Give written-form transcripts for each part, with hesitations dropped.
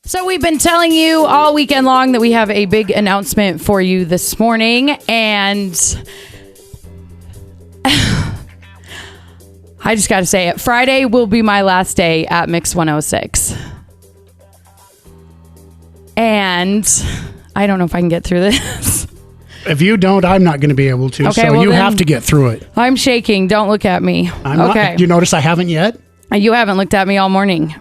So we've been telling you all weekend long that we have a big announcement for you this morning, and I just got to say it. Friday will be my last day at Mix 106. And I don't know if I can get through this. If you don't, I'm not going to be able to. Okay, so you have to get through it. I'm shaking. Don't look at me. Okay. You notice I haven't yet? You haven't looked at me all morning.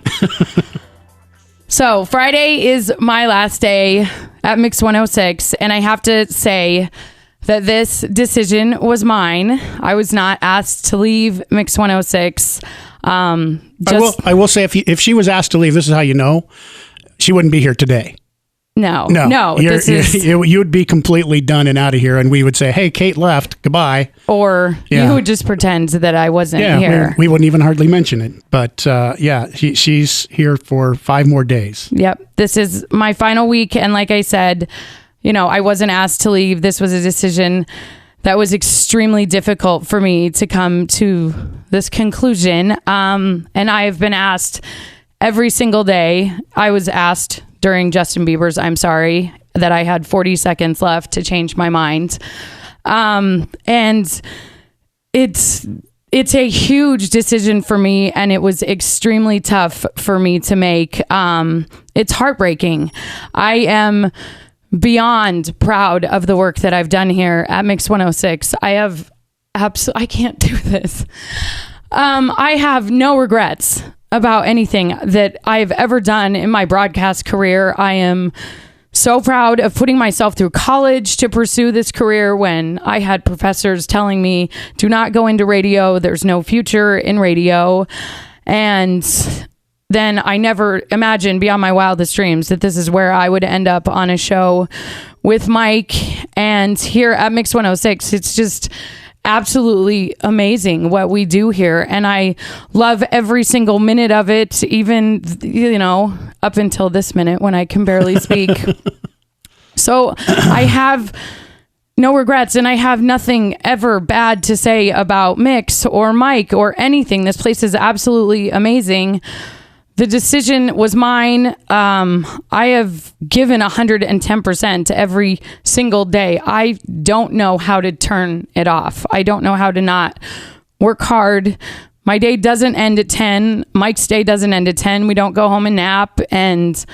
So Friday is my last day at Mix 106, and I have to say that this decision was mine. I was not asked to leave Mix 106. I will say, if she was asked to leave, this is how you know, she wouldn't be here today. No. You would be completely done and out of here, and we would say, "Hey, Kate left. Goodbye." Or you would just pretend that I wasn't here. We wouldn't even hardly mention it. But she's here for 5 more days. Yep, this is my final week, and like I said, I wasn't asked to leave. This was a decision that was extremely difficult for me to come to this conclusion. And I have been asked every single day. I was asked during Justin Bieber's "I'm Sorry" that I had 40 seconds left to change my mind. And it's a huge decision for me, and it was extremely tough for me to make. It's heartbreaking. I am beyond proud of the work that I've done here at Mix 106. I can't do this. I have no regrets about anything that I've ever done in my broadcast career. I am so proud of putting myself through college to pursue this career when I had professors telling me, do not go into radio. There's no future in radio. And then I never imagined beyond my wildest dreams that this is where I would end up on a show with Mike. And here at Mix 106, it's just absolutely amazing what we do here, and I love every single minute of it, even up until this minute when I can barely speak. So I have no regrets, and I have nothing ever bad to say about Mix or Mike or anything. This place is absolutely amazing. The decision was mine. I have given 110% every single day. I don't know how to turn it off. I don't know how to not work hard. My day doesn't end at 10. Mike's day doesn't end at 10. We don't go home and nap. And,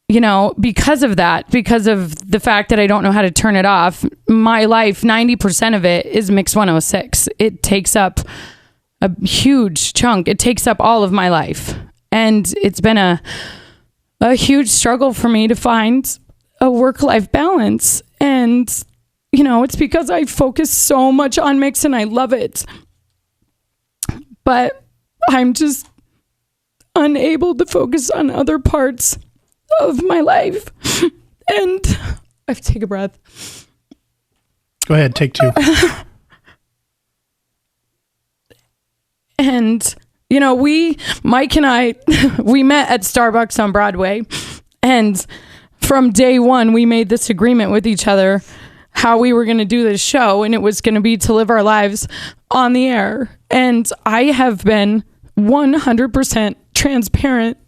because of that, because of the fact that I don't know how to turn it off, my life, 90% of it is Mix 106. It takes up a huge chunk. It takes up all of my life. And it's been a huge struggle for me to find a work-life balance. And, it's because I focus so much on Mix and I love it. But I'm just unable to focus on other parts of my life. And I have to take a breath. Go ahead, take 2. And Mike and I, we met at Starbucks on Broadway, and from day one, we made this agreement with each other how we were going to do this show, and it was going to be to live our lives on the air. And I have been 100% transparent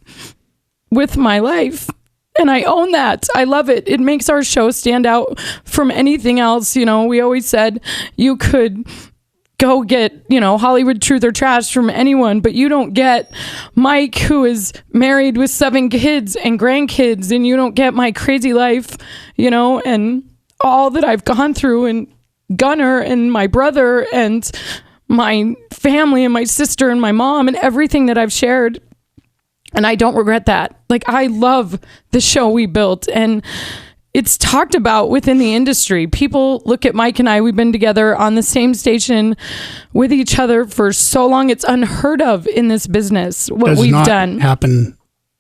with my life, and I own that. I love it. It makes our show stand out from anything else. We always said you could go get, Hollywood Truth or Trash from anyone, but you don't get Mike, who is married with 7 kids and grandkids, and you don't get my crazy life, and all that I've gone through, and Gunner and my brother and my family and my sister and my mom and everything that I've shared. And I don't regret that. Like, I love the show we built, and it's talked about within the industry. People look at Mike and I. We've been together on the same station with each other for so long. It's unheard of in this business, what we've done. Happen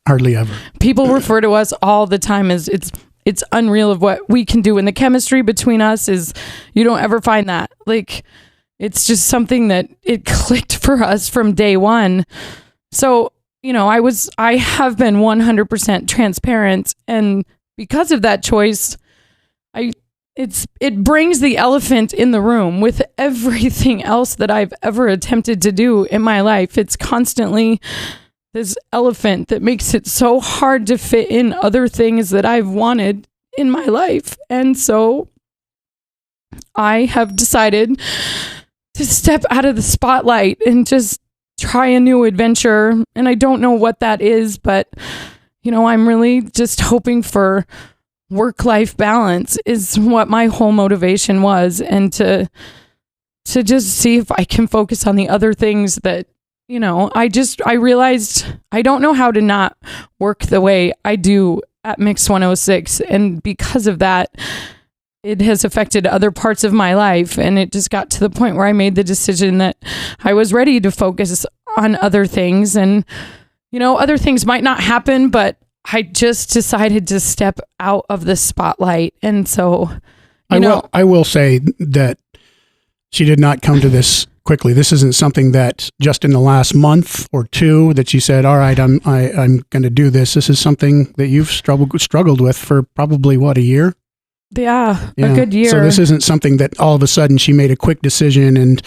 hardly ever. People refer to us all the time as it's unreal of what we can do. And the chemistry between us is, you don't ever find that. Like, it's just something that it clicked for us from day one. So, I have been 100% transparent, and because of that choice, it brings the elephant in the room with everything else that I've ever attempted to do in my life. It's constantly this elephant that makes it so hard to fit in other things that I've wanted in my life. And so I have decided to step out of the spotlight and just try a new adventure. And I don't know what that is, but I'm really just hoping for work-life balance is what my whole motivation was, and to just see if I can focus on the other things that, I realized I don't know how to not work the way I do at Mix 106. And because of that, it has affected other parts of my life. And it just got to the point where I made the decision that I was ready to focus on other things. And, other things might not happen, but I just decided to step out of the spotlight. And so, I will say that she did not come to this quickly. This isn't something that just in the last month or two that she said, all right, I'm going to do this. This is something that you've struggled with for probably a year? Yeah, a good year. So this isn't something that all of a sudden she made a quick decision and,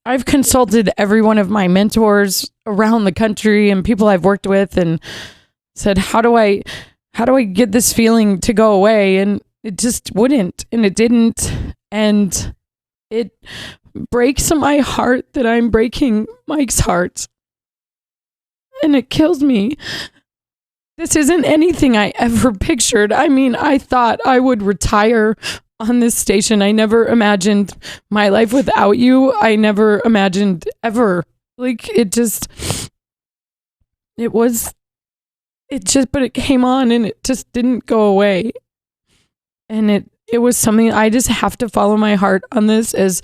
I've consulted every one of my mentors around the country and people I've worked with and said, how do I get this feeling to go away? And it just wouldn't, and it didn't. And it breaks my heart that I'm breaking Mike's heart. And it kills me. This isn't anything I ever pictured. I mean, I thought I would retire on this station. I never imagined my life without you. I never imagined ever. But it came on and it just didn't go away. And it was something I just have to follow my heart on this, as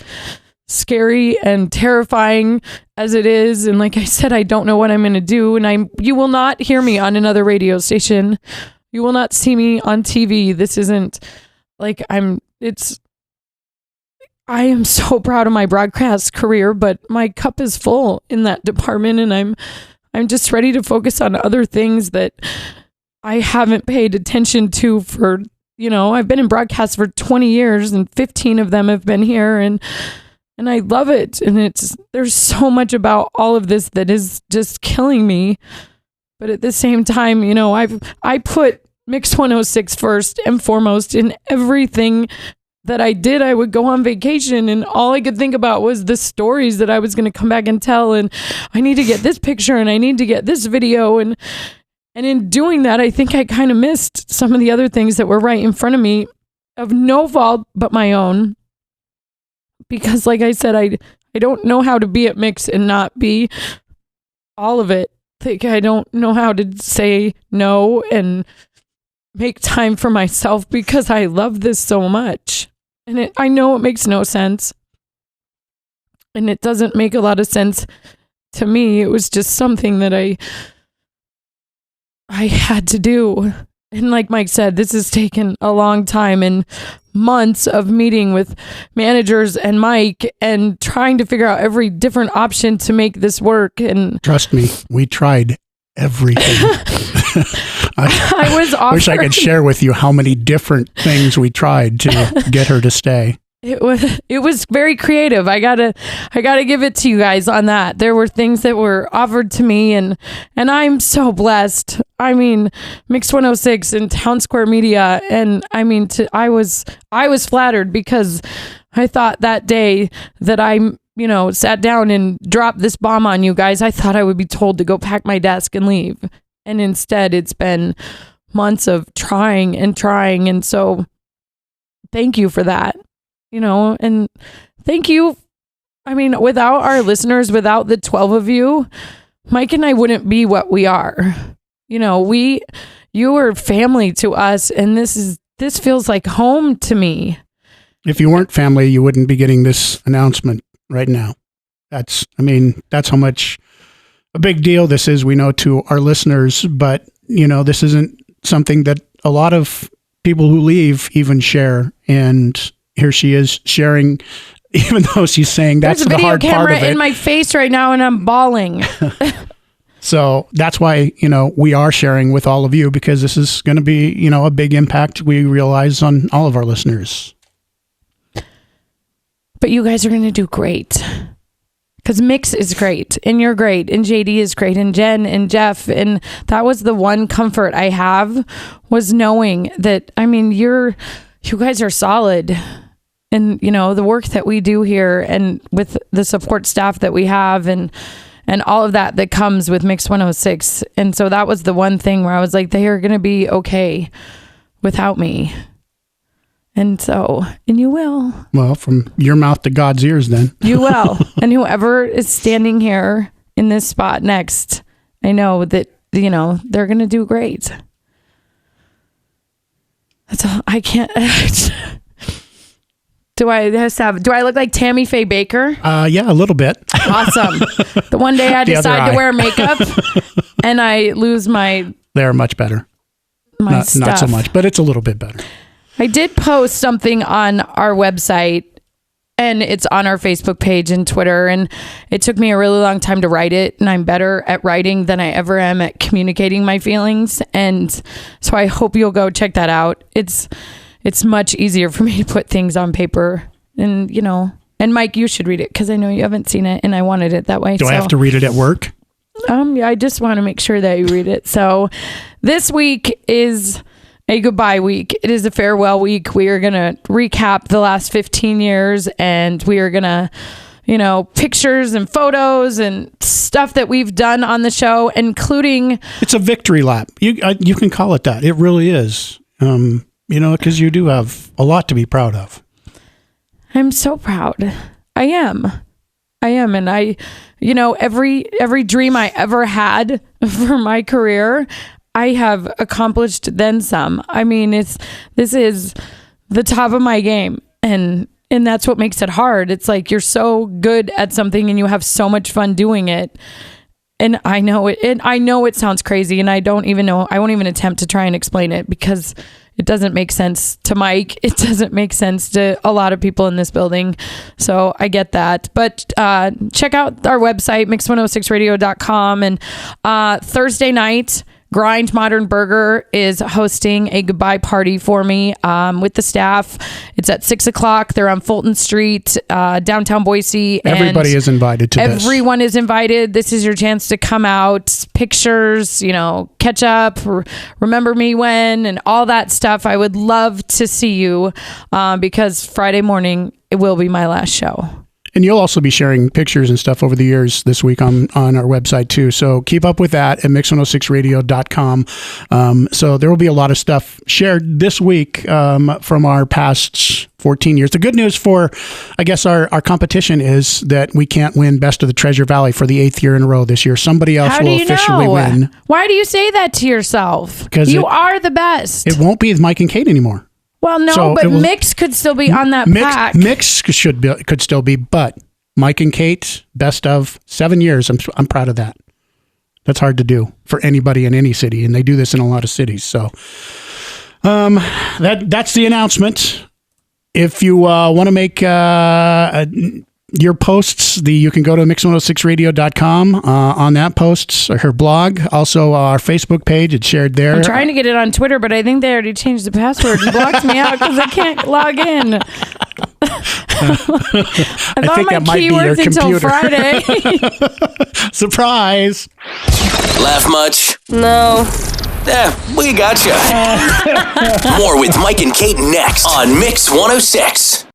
scary and terrifying as it is. And like I said, I don't know what I'm going to do. And you will not hear me on another radio station. You will not see me on TV. This isn't like I am so proud of my broadcast career, but my cup is full in that department. And I'm just ready to focus on other things that I haven't paid attention to for, I've been in broadcast for 20 years and 15 of them have been here, and I love it. And there's so much about all of this that is just killing me. But at the same time, I put Mix 106 first and foremost in everything that I did. I would go on vacation and all I could think about was the stories that I was going to come back and tell. And I need to get this picture and I need to get this video. And in doing that, I think I kind of missed some of the other things that were right in front of me, of no fault but my own. Because like I said, I don't know how to be at Mix and not be all of it. Like, I don't know how to say no and make time for myself because I love this so much. And I know it makes no sense. And it doesn't make a lot of sense to me. It was just something that I had to do. And like Mike said, this has taken a long time and months of meeting with managers and Mike and trying to figure out every different option to make this work. And trust me, we tried everything. I wish I could share with you how many different things we tried to get her to stay. It was very creative. I gotta give it to you guys on that. There were things that were offered to me, and I'm so blessed. I mean, Mix 106 and Town Square Media, and I mean, I was flattered because I thought that day that I sat down and dropped this bomb on you guys, I thought I would be told to go pack my desk and leave, and instead it's been months of trying, and so thank you for that. And thank you. I mean, without our listeners, without the 12 of you, Mike and I wouldn't be what we are. You are family to us, and this feels like home to me. If you weren't family, you wouldn't be getting this announcement right now. That's how much a big deal this is, we know, to our listeners, but this isn't something that a lot of people who leave even share. And here she is sharing, even though she's saying that's the hard part of it. There's a video camera in my face right now and I'm bawling. So that's why, we are sharing with all of you, because this is going to be, a big impact, we realize, on all of our listeners. But you guys are going to do great. Because Mix is great, and you're great, and JD is great, and Jen and Jeff, and that was the one comfort I have, was knowing that, I mean, you guys are solid, and the work that we do here, and with the support staff that we have, and all of that comes with Mix 106, and so that was the one thing where I was like, they are going to be okay without me. And you will. Well, from your mouth to God's ears, then. You will. And whoever is standing here in this spot next, I know that, they're going to do great. That's all. I can't. Do I look like Tammy Faye Baker? Yeah, a little bit. Awesome. The one day I decide to wear makeup and I lose my... They're much better. Not so much, but it's a little bit better. I did post something on our website, and it's on our Facebook page and Twitter, and it took me a really long time to write it, and I'm better at writing than I ever am at communicating my feelings, and so I hope you'll go check that out. It's much easier for me to put things on paper, and and Mike, you should read it because I know you haven't seen it, and I wanted it that way. Do I have to read it at work? Yeah, I just want to make sure that you read it. So this week is a goodbye week. It is a farewell week. We are going to recap the last 15 years, and we are going to, pictures and photos and stuff that we've done on the show, including... It's a victory lap. You can call it that. It really is. Because you do have a lot to be proud of. I'm so proud. I am. And every dream I ever had for my career, I have accomplished then some. I mean, this is the top of my game, and that's what makes it hard. It's like you're so good at something and you have so much fun doing it. And I know it sounds crazy, and I won't even attempt to try and explain it because it doesn't make sense to Mike. It doesn't make sense to a lot of people in this building. So I get that. But check out our website, mix106radio.com. And Thursday night, Grind Modern Burger is hosting a goodbye party for me with the staff. It's at 6:00. They're on Fulton Street, downtown Boise. Everybody is invited to this. Everyone is invited. This is your chance to come out, pictures, catch up, remember me when, and all that stuff. I would love to see you because Friday morning, it will be my last show. And you'll also be sharing pictures and stuff over the years this week on our website too. So keep up with that at mix106radio.com. So there will be a lot of stuff shared this week from our past 14 years. The good news for, I guess, our competition is that we can't win Best of the Treasure Valley for the 8th year in a row this year. Somebody else will officially win. Why do you say that to yourself? Because you are the best. It won't be Mike and Kate anymore. Well, no, but Mix could still be on that pack. Mix could still be, but Mike and Kate, best of 7 years. I'm proud of that. That's hard to do for anybody in any city, and they do this in a lot of cities. So that's the announcement. If you want to make your posts, you can go to mix106radio.com. On that posts her blog, also our Facebook page. It's shared there. I'm trying to get it on Twitter, but I think they already changed the password and blocked me out because I can't log in. I think that might be your computer. Friday. Surprise! Laugh much? No. Yeah, we got you. More with Mike and Kate next on Mix 106.